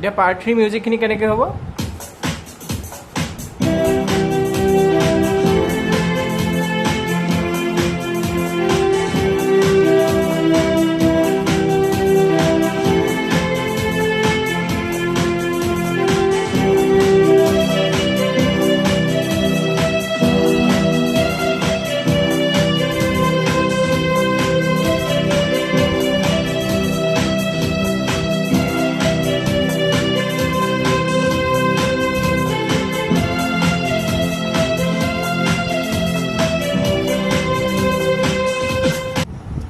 এতিয়া পাৰ্ট 3 মিউজিকখিনি কেনেকৈ হ'ব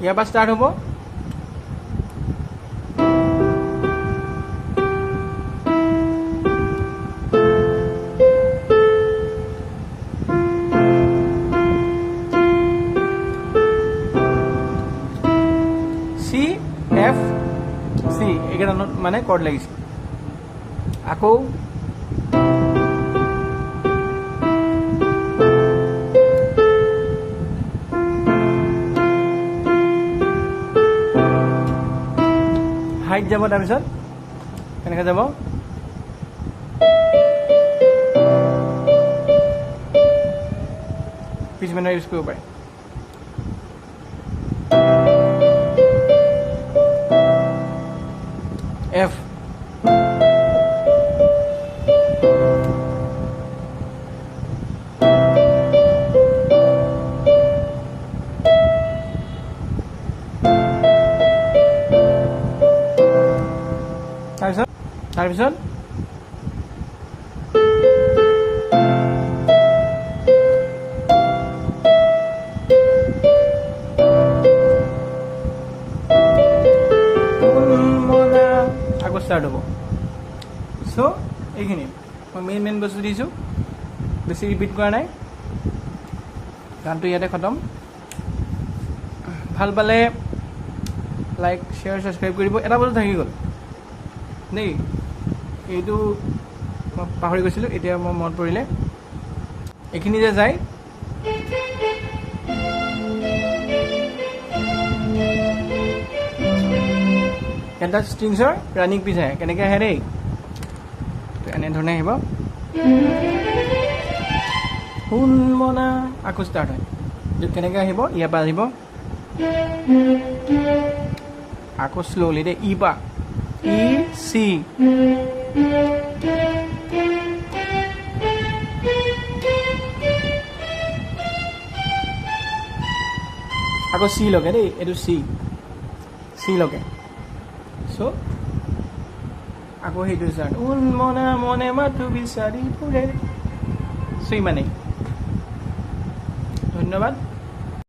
ইয়াৰ পৰা ষ্টাৰ্ট হ'ব চি এফ চি এইকেইটানত মানে কৰ্ড লাগিছে আকৌ হাইট যাব তাৰপিছত কেনেকৈ যাব পিচ মেনাৰ ইউজ কৰিব পাৰে এফ তাৰপিছত আকৌ ষ্টাৰ্ট হ'ব চ' এইখিনি মই মেইন বস্তু দিছোঁ বেছি ৰিপিট কৰা নাই গানটো ইয়াতে খতম ভাল পালে লাইক শ্বেয়াৰ ছাবস্ক্ৰাইব কৰিব এটা বস্তু থাকি গ'ল দেই এইটো মই পাহৰি গৈছিলোঁ এতিয়া মই মনত পৰিলে এইখিনি যে যায় এটা ষ্ট্ৰিংছৰ ৰানিং পিচ আহে কেনেকৈ আহে দেই এনেধৰণে আহিব সোণ মনা আকৌ ষ্টাৰ্ট হয় কেনেকৈ আহিব ইয়াৰ পৰা আহিব আকৌ শ্ল'লি দেই ই পৰা ই চি আকৌ চি লগে দেই এইটো চি লগে চ' আকৌ সেইটো ষ্টাৰ্ট মনা মনে মাতো বিচাৰি ফুৰে চ' ইমানেই ধন্যবাদ